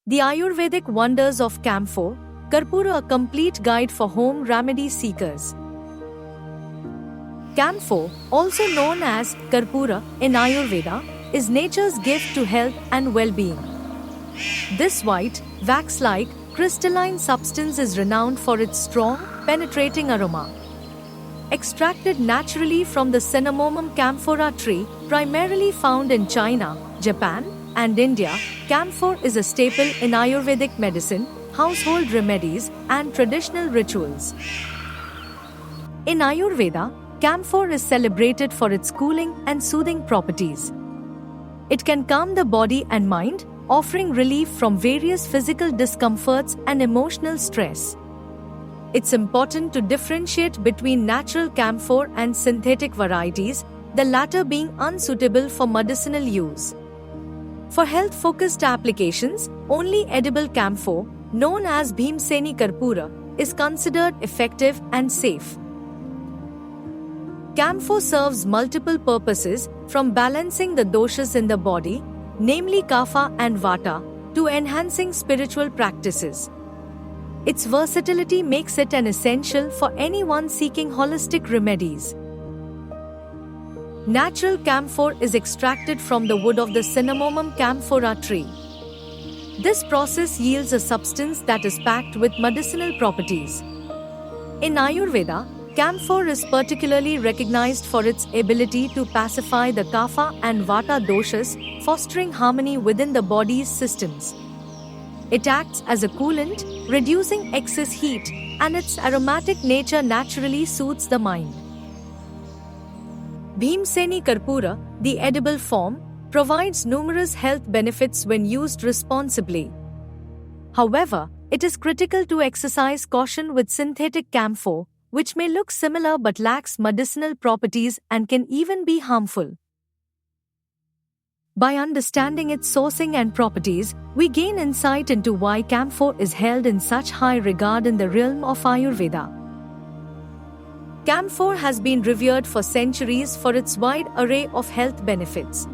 The Ayurvedic Wonders of Camphor, Karpura, a complete guide for home remedy seekers. Camphor, also known as Karpura in Ayurveda, is nature's gift to health and well-being. This white, wax-like, crystalline substance is renowned for its strong, penetrating aroma. Extracted naturally from the Cinnamomum camphora tree, primarily found in China, Japan, and India, camphor is a staple in Ayurvedic medicine, household remedies, and traditional rituals. In Ayurveda, camphor is celebrated for its cooling and soothing properties. It can calm the body and mind, offering relief from various physical discomforts and emotional stress. It's important to differentiate between natural camphor and synthetic varieties, the latter being unsuitable for medicinal use. For health-focused applications, only edible camphor, known as Bhimseni Karpura, is considered effective and safe. Camphor serves multiple purposes, from balancing the doshas in the body, namely Kapha and Vata, to enhancing spiritual practices. Its versatility makes it an essential for anyone seeking holistic remedies. Natural camphor is extracted from the wood of the Cinnamomum camphora tree. This process yields a substance that is packed with medicinal properties. In Ayurveda, camphor is particularly recognized for its ability to pacify the Kapha and Vata doshas, fostering harmony within the body's systems. It acts as a coolant, reducing excess heat, and its aromatic nature naturally soothes the mind. Bhimseni Karpura, the edible form, provides numerous health benefits when used responsibly. However, it is critical to exercise caution with synthetic camphor, which may look similar but lacks medicinal properties and can even be harmful. By understanding its sourcing and properties, we gain insight into why camphor is held in such high regard in the realm of Ayurveda. Camphor has been revered for centuries for its wide array of health benefits.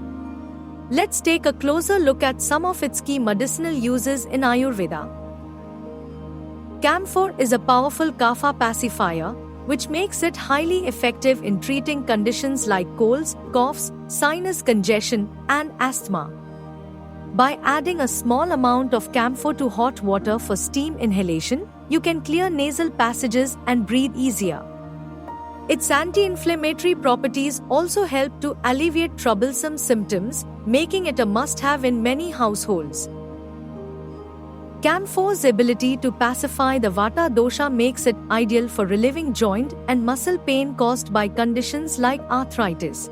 Let's take a closer look at some of its key medicinal uses in Ayurveda. Camphor is a powerful Kapha pacifier, which makes it highly effective in treating conditions like colds, coughs, sinus congestion, and asthma. By adding a small amount of camphor to hot water for steam inhalation, you can clear nasal passages and breathe easier. Its anti-inflammatory properties also help to alleviate troublesome symptoms, making it a must-have in many households. Camphore's ability to pacify the Vata dosha makes it ideal for relieving joint and muscle pain caused by conditions like arthritis.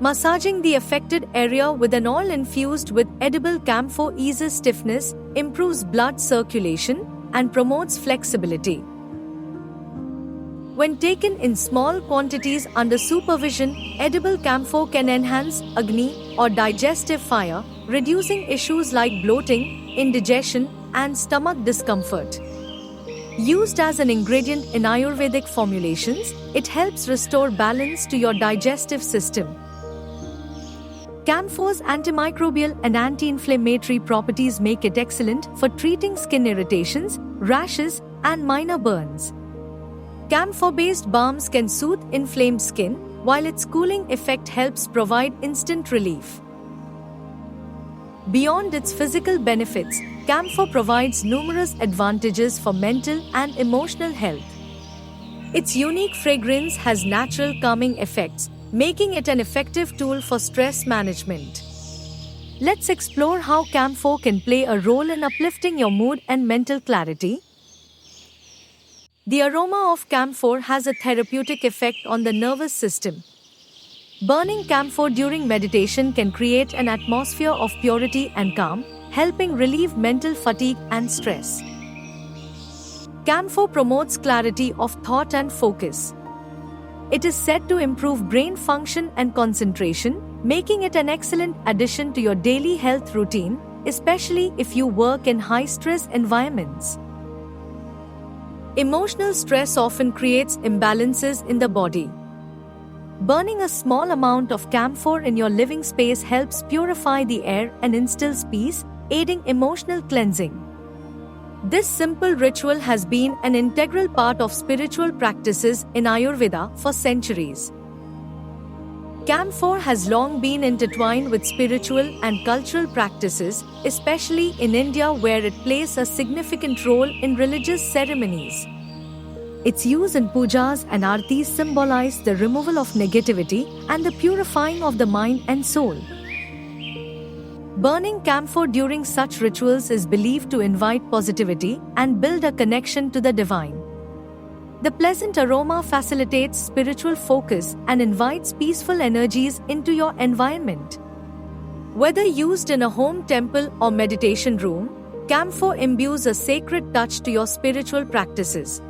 Massaging the affected area with an oil infused with edible camphor eases stiffness, improves blood circulation, and promotes flexibility. When taken in small quantities under supervision, edible camphor can enhance Agni or digestive fire, reducing issues like bloating, indigestion, and stomach discomfort. Used as an ingredient in Ayurvedic formulations, it helps restore balance to your digestive system. Camphor's antimicrobial and anti-inflammatory properties make it excellent for treating skin irritations, rashes, and minor burns. Camphor-based balms can soothe inflamed skin, while its cooling effect helps provide instant relief. Beyond its physical benefits, camphor provides numerous advantages for mental and emotional health. Its unique fragrance has natural calming effects, making it an effective tool for stress management. Let's explore how camphor can play a role in uplifting your mood and mental clarity. The aroma of camphor has a therapeutic effect on the nervous system. Burning camphor during meditation can create an atmosphere of purity and calm, helping relieve mental fatigue and stress. Camphor promotes clarity of thought and focus. It is said to improve brain function and concentration, making it an excellent addition to your daily health routine, especially if you work in high-stress environments. Emotional stress often creates imbalances in the body. Burning a small amount of camphor in your living space helps purify the air and instills peace, aiding emotional cleansing. This simple ritual has been an integral part of spiritual practices in Ayurveda for centuries. Camphor has long been intertwined with spiritual and cultural practices, especially in India where it plays a significant role in religious ceremonies. Its use in pujas and aartis symbolize the removal of negativity and the purifying of the mind and soul. Burning camphor during such rituals is believed to invite positivity and build a connection to the divine. The pleasant aroma facilitates spiritual focus and invites peaceful energies into your environment. Whether used in a home temple or meditation room, camphor imbues a sacred touch to your spiritual practices.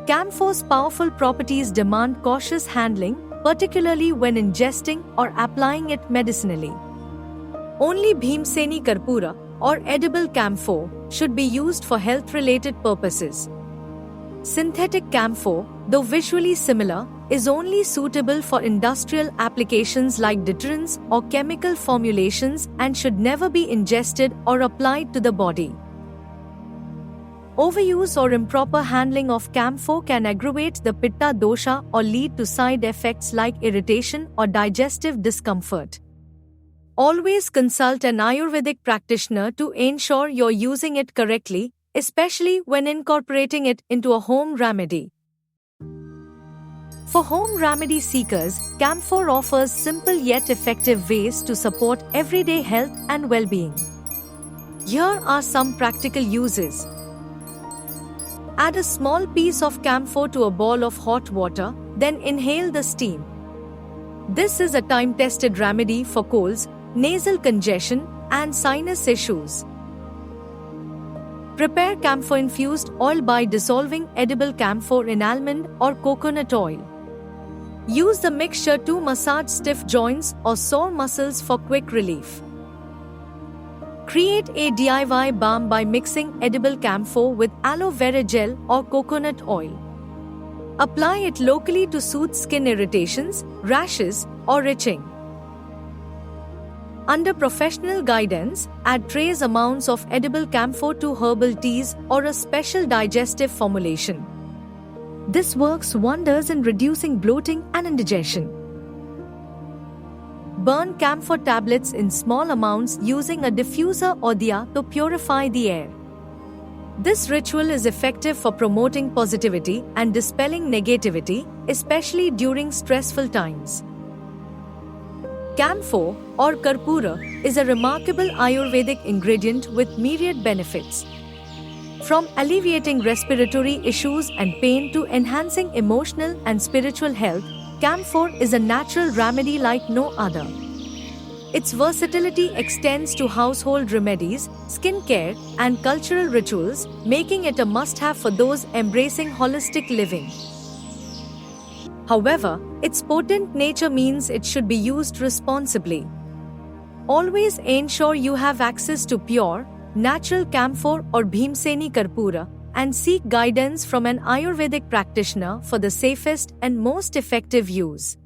Camphor's powerful properties demand cautious handling, particularly when ingesting or applying it medicinally. Only Bhimseni Karpura, or edible camphor, should be used for health-related purposes. Synthetic camphor, though visually similar, is only suitable for industrial applications like deterrents or chemical formulations and should never be ingested or applied to the body. Overuse or improper handling of camphor can aggravate the pitta dosha or lead to side effects like irritation or digestive discomfort. Always consult an Ayurvedic practitioner to ensure you're using it correctly, especially when incorporating it into a home remedy. For home remedy seekers, camphor offers simple yet effective ways to support everyday health and well-being. Here are some practical uses. Add a small piece of camphor to a bowl of hot water, then inhale the steam. This is a time-tested remedy for colds, nasal congestion, and sinus issues. Prepare camphor-infused oil by dissolving edible camphor in almond or coconut oil. Use the mixture to massage stiff joints or sore muscles for quick relief. Create a DIY balm by mixing edible camphor with aloe vera gel or coconut oil. Apply it locally to soothe skin irritations, rashes, or itching. Under professional guidance, add trace amounts of edible camphor to herbal teas or a special digestive formulation. This works wonders in reducing bloating and indigestion. Burn camphor tablets in small amounts using a diffuser or diya to purify the air. This ritual is effective for promoting positivity and dispelling negativity, especially during stressful times. Camphor, or Karpura, is a remarkable Ayurvedic ingredient with myriad benefits. From alleviating respiratory issues and pain to enhancing emotional and spiritual health, camphor is a natural remedy like no other. Its versatility extends to household remedies, skincare, and cultural rituals, making it a must-have for those embracing holistic living. However, its potent nature means it should be used responsibly. Always ensure you have access to pure, natural camphor or Bhimseni Karpura and seek guidance from an Ayurvedic practitioner for the safest and most effective use.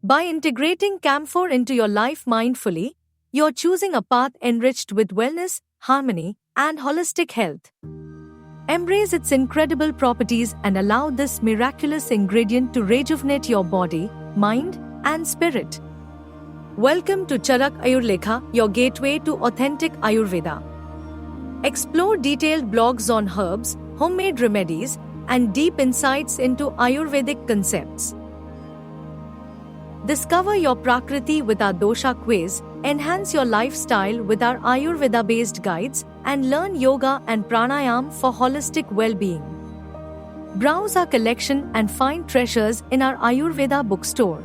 By integrating camphor into your life mindfully, you're choosing a path enriched with wellness, harmony, and holistic health. Embrace its incredible properties and allow this miraculous ingredient to rejuvenate your body, mind, and spirit. Welcome to Charak Ayurlekha, your gateway to authentic Ayurveda. Explore detailed blogs on herbs, homemade remedies, and deep insights into Ayurvedic concepts. Discover your Prakriti with our dosha quiz, enhance your lifestyle with our Ayurveda-based guides, and learn yoga and pranayam for holistic well-being. Browse our collection and find treasures in our Ayurveda bookstore.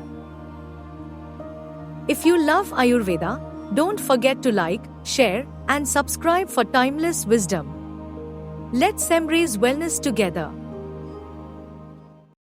If you love Ayurveda, don't forget to like, share, and subscribe for timeless wisdom. Let's embrace wellness together.